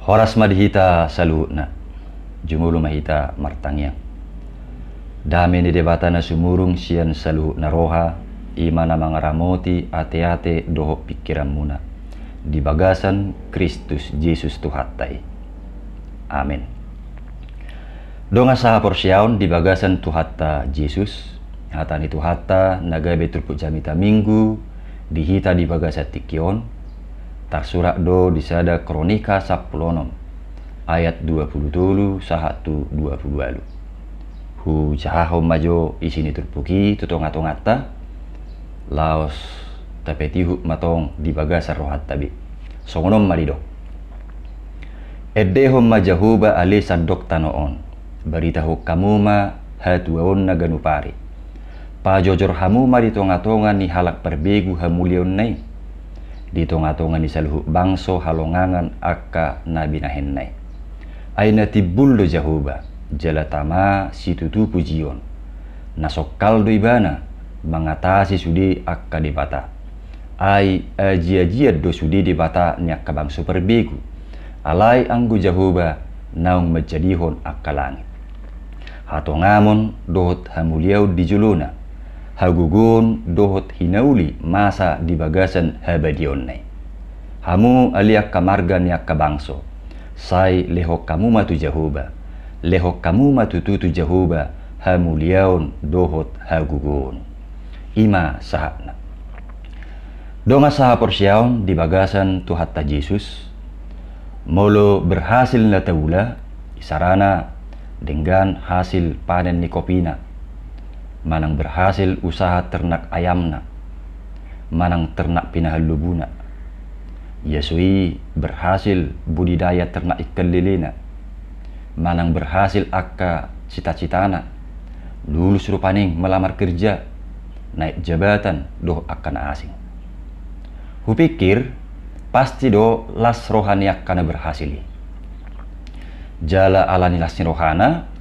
Horas madihita saluhutna, jumulu mahita martangyang. Dami ni debata na sumurung siyan saluhutna roha, imana mga ramoti ate-ate doho pikiran muna. Di bagasan Kristus Jesus Tuhatay. Amin. Donga saha porsyaon di bagasan Tuhatta Jesus, hata ni Tuhatta nagabe turpuk jamita minggu, dihita di bagasa tikion, tarsurak do disada kronika 10 ayat 20 sahatu 22. Hu jahaho majo isini turpuki tutonga-tongata laos tapetihu matong di bagasa rohat tabi songonom marido eddehom majahuba ale sadok tanoon baritahu kamuma hatuaon na ganupari pajojor hamuma di tonga-tonga ni halak perbegu hamulion nai di tonga-tonga ni saluhu bangso halongangan akka nabi nahennai aina tibuldo jahuba jalatama situtu pujion nasokal do ibana mengatasi sudi akka dibata ai ajia-jia do sudi dibata nyakka bangso perbegu alai anggu jahuba naung menjadihon akka langit hatongamon dohot hamuliau di juluna hagugun dohot hinauli masa di bagasan habadion nai hamu aliak kamargan yak kabangso sai lehok kamu matu jahuba lehok kamu matu tutu jahuba hamuliaun dohot hagugun ima sahana donga saha porsyaon di bagasan Tuhatta Jesus molo berhasil na taula isarana dengan hasil panen ni kopina manang berhasil usaha ternak ayamna manang ternak pinahalubuna Yesui berhasil budidaya ternak ikan lelena manang berhasil akka cita-citana lulus rupaning melamar kerja naik jabatan doh akan asing hupikir pasti do las rohani akan berhasili jala alani lasni rohana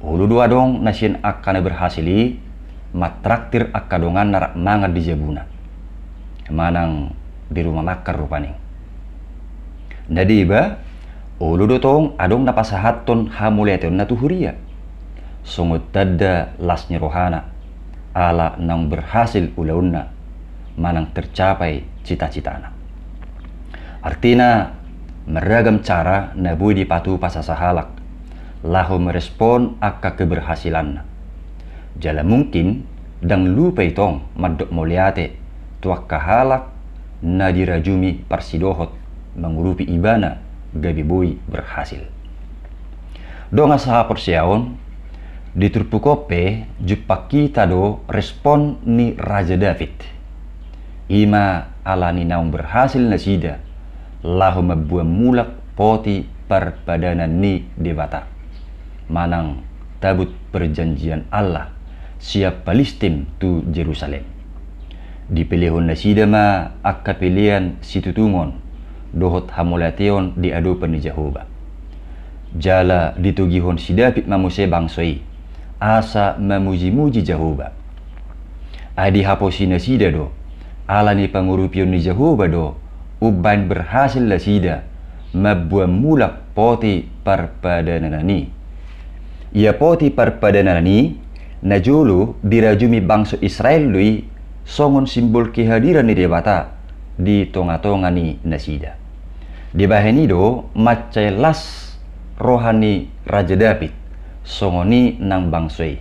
ulu dua dong nasin akan berhasili matraktir akadongan narak mangat di jabuna manang di rumah makar rupaning nadiba ulu do tong adong napasahaton hamuleton na tuhuria sungut tadda lasni rohana ala nang berhasil ulaunna manang tercapai cita-citana artina meragam cara nabui dipatu pasasahalak lahu merespon akka keberhasilan jala mungkin dang lupa itong madok moliate tuak kahalak na dirajumi parsidohot mengurupi ibana gabi boy berhasil donga saha porsyaon diturpukope jupak kita do respon ni Raja David ima alani naung berhasil nasida lahu mabuam mulak poti perpadanan ni debata manang tabut perjanjian Allah siap Palestin tu Jerusalem dipilihon nasida ma akka pilihan situtungon dohot hamulation di adupan ni Jehovah jala ditugihon sidapit mamuse bangsoi asa memuji-muji Jehovah adi haposi nasida do ala ni pangurupion ni Jehovah do uban berhasil nasida mabuam mulak poti perpadananani ia poti perpadananani najulu dirajumi bangsa Israel lui songon simbol kehadiran ni debata di tonga-tonga ni nasida di bahani do macai las rohani Raja David songoni nang bangsoi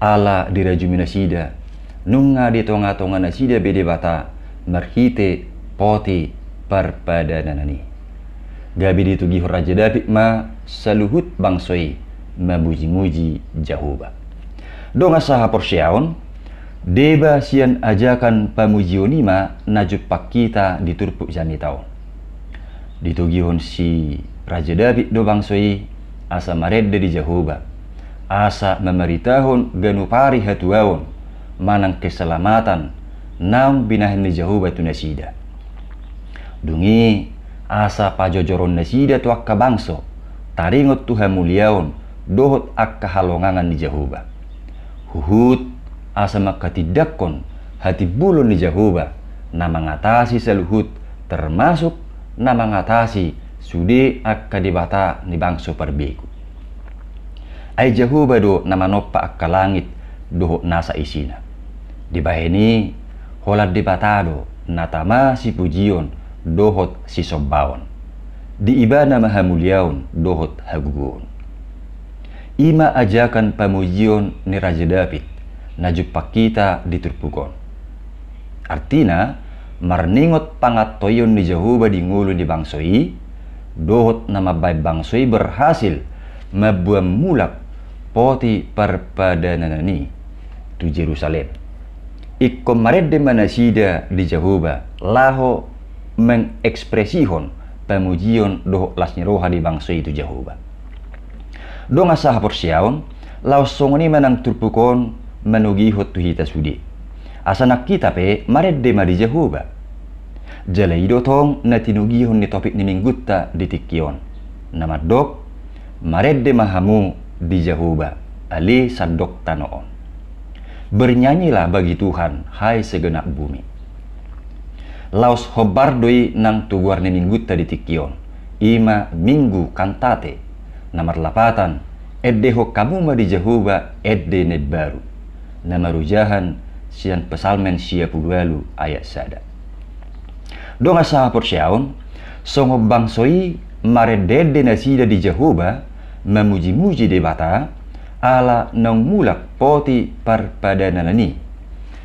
ala dirajumi nasida nunga di tonga-tonga nasida bede bata merhite poti perpadananani gabi ditugi Raja David ma saluhut bangsoi memuji-muji Jehovah donga saha porsyaon deba sian ajakan pamujionima najupak kita diturpuk janitau ditugihon si Raja David do bangsoi asa maredde di Jehovah asa memeritahon ganupari hatuaon manang keselamatan naung binahin ni Jehovah tu nasida dungi asa pajojoron nasida tu akka bangso taringot Tuhan muliaon dohot akka halongangan ni Jehovah huhut asa makatidakon hati bulon ni Jehovah na mengatasi seluhut termasuk na mengatasi Sude akka dibata ni bangso perbegu. Ai Jehovah do namanoppa akka langit doho nasa isina. Dibaheni holat dibata do natama si pujion dohot si sobbaon. Di ibana mahamuliaun dohot hagugon. Ima ajakan pamujion ni Raja David na jupak kita diturpugon. Artina marningot pangatoyon ni Jehovah di ngulu di bangsoi dohot na mabay bangsoi berhasil mabuam mulak poti parpadananani tu Jerusalem. Ikko maredde manasida di Jehovah laho mengekspresihon pamujion dohot lasnya roha di bangsoi tu Jehovah. Dong asah porsiaon laos songoni manang turpukon manugihot tu hita sudi. Asanak kita pe maredde ma di Jehovah. Jalai dotong na tinugihon ni topik ni minggutta di tikion. Namadok maredde mahamu di Jehovah ali sadok tanoon. Bernyanyilah bagi Tuhan hai segenap bumi. Laos hobardoi nang tuguar ni minggutta di tikion. Ima minggu kantate nomor 8 eddeho kamu ma di Jehovah edde ned baru. Namarujahan sian pesalmen sia pulualu ayat sada. Dong asa porsiaon songo bangsoi maredede nasida di Jehovah memuji-muji debata ala nang mulak poti parpadananani.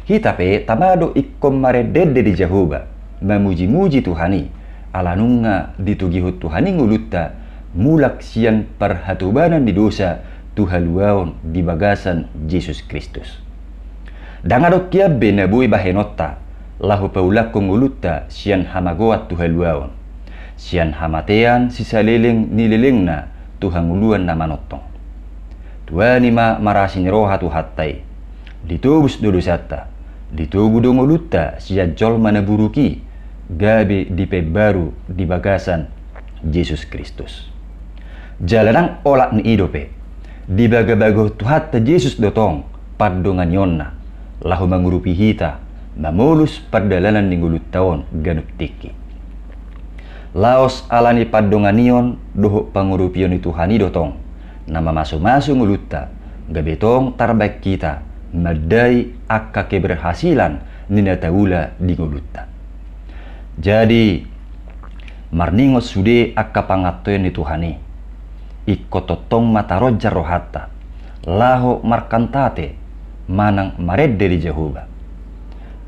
Hitape tamado ikkom maredede di Jehovah memuji-muji Tuhani ala nunga ditugihut Tuhani ngulutta mulak sian perhatubanan di dosa Tuhaluaon di bagasan Yesus Kristus. Dangadok kia benabui bahenotta lahu paulak kongulutta sian hamagoat Tuhaluaon. Sian hamatean sisaliling nililingna Tuhanguluan na manotong. Tuani ma marasin roha tuhattai. Ditubus dulusatta. Ditugu dongulutta sian jol manaburuki. Gabi di baru di bagasan Yesus Kristus. Jalanang olak ni idope. Di baga-bago tuhatta Yesus dotong padongan yonna. Lahu mangurupi hita. Mamulus perdalanan ninggulut tahun ganup tiki. Laos alani padonganion doho pangurupion itu hani dotong. Nama masu-masu ngulutta gabetong tarbaik kita madai akka keberhasilan nina taula di ngulutta. Jadi marningot sude akka pangatoyan itu hani. Ikototong mata rojar rohatta. Laho markantate manang maredde di Jehovah.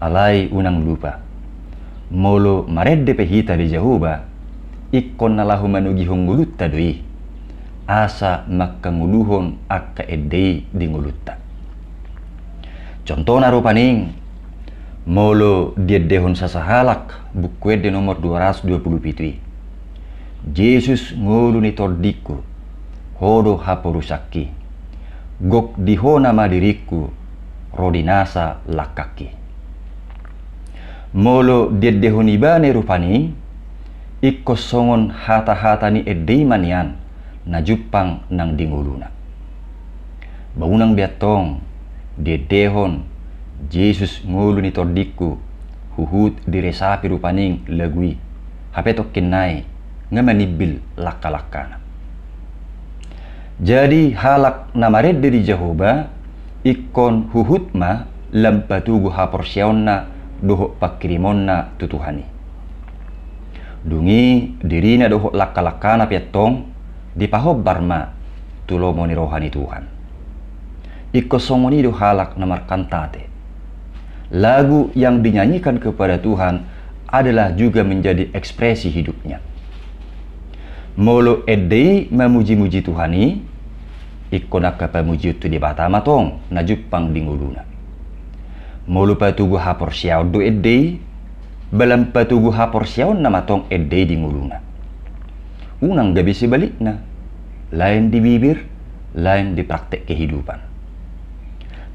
Alai unang lupa. Molo maredde pehita di Jehovah. Ikon nalahu manugihong ngulutta doi. Asa makanguluhon akka edei di ngulutta. Contohna rupaning. Molo diedehon sasahalak bukwede nomor 227. Yesus ngulu ni tordiku. Hodo haporusaki. Gok dihona madiriku. Rodinasa lakaki. Molo diedehon ibane rupani ikosongon hata-hata ni edei manian na jupang nang dinguluna. Baunang biatong diedehon Yesus ngulu ni tordiku huhut diresapi rupaning lagui hapetok kinai ngamanibil laka-lakana. Jadi halak namaredde di Jehovah ikon huhut ma lampatugu haporsiaonna doho pakirimonna tutuhani. Dungi dirina doho laka-lakana piatong dipahob barma tulomoni rohani Tuhan. Ikosongoni do halak namar kantate. Lagu yang dinyanyikan kepada Tuhan adalah juga menjadi ekspresi hidupnya. Molo edei memuji-muji Tuhani ikonaka pamuji tu di batama tong najupang dinguluna. Molo patugu hapor siaw do edei balam patugu hapor siaw na matong edei dinguluna. Unang gabi si balik na lain di bibir, lain di praktek kehidupan.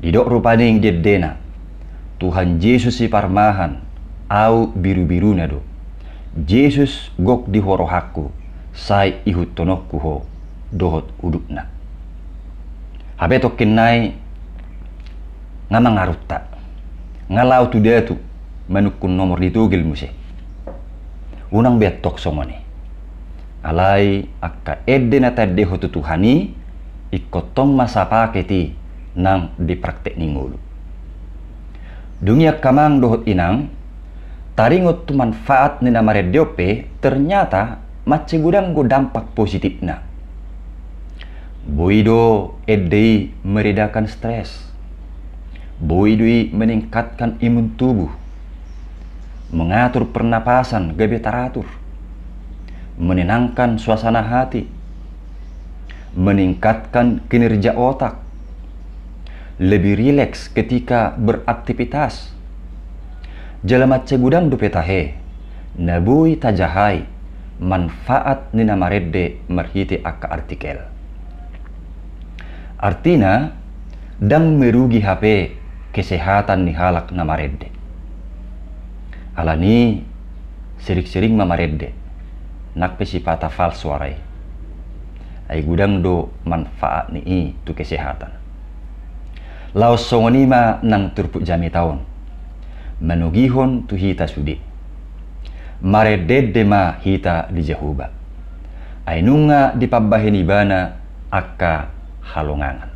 Didok rupaning jedena Tuhan Yesus si parmahan au biru-biru na do. Yesus gok di horohaku sai ihut tonokku ho dohot udukna. Habetok kinai ngamang arutta ngalau tu datu manukun nomor ditugil muse. Unang betok somone. Alai akka edde na tadde hotu Tuhani ikotong masa paketi nang dipraktek ningulu. Dunia kamang dohot inang taringot tu manfaat nina marediope ternyata macegudang go dampak positif na. Boido edei meredakan stres. Boidoi meningkatkan imun tubuh. Mengatur pernapasan gabe taratur. Menenangkan suasana hati. Meningkatkan kinerja otak. Lebih rileks ketika beraktivitas. Jalamat cegudang dupetahe. Nabui tajahai. Manfaat nina maredde merhiti akka artikel. Artinya, dang merugi HP kesehatan ni halak na maredde. Alani sering-sering mamaredde. Nakpesipata falso arai. Ay gudang do manfaat ni tu kesehatan. Laos songonima nang turpuk jami taon. Manugihon tu hita sudi. Maredde ma hita di jahuba. Ay nunga di pabbahenibana akka halongangan.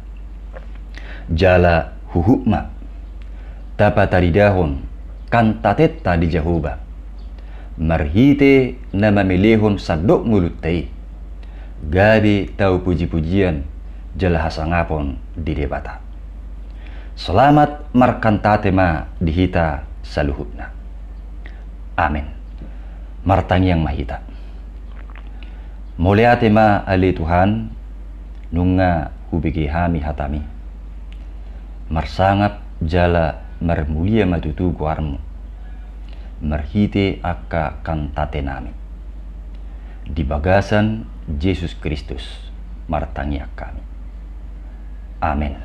Jala huhukma. Tapataridahon kantatetta di jahuba. Marhite na mamilihon sadok ngulutai. Gabi tau puji-pujian jala hasangapon di debata. Selamat markantate ma dihita saluhutna. Amin. Martang yang mahita. Muliate ma ali Tuhan nunga hubigi hami hatami. Marsangap jala marmulia matutu guarmu. Marhite akka kantate nami. Di bagasan Yesus Kristus martangi kami. Amin.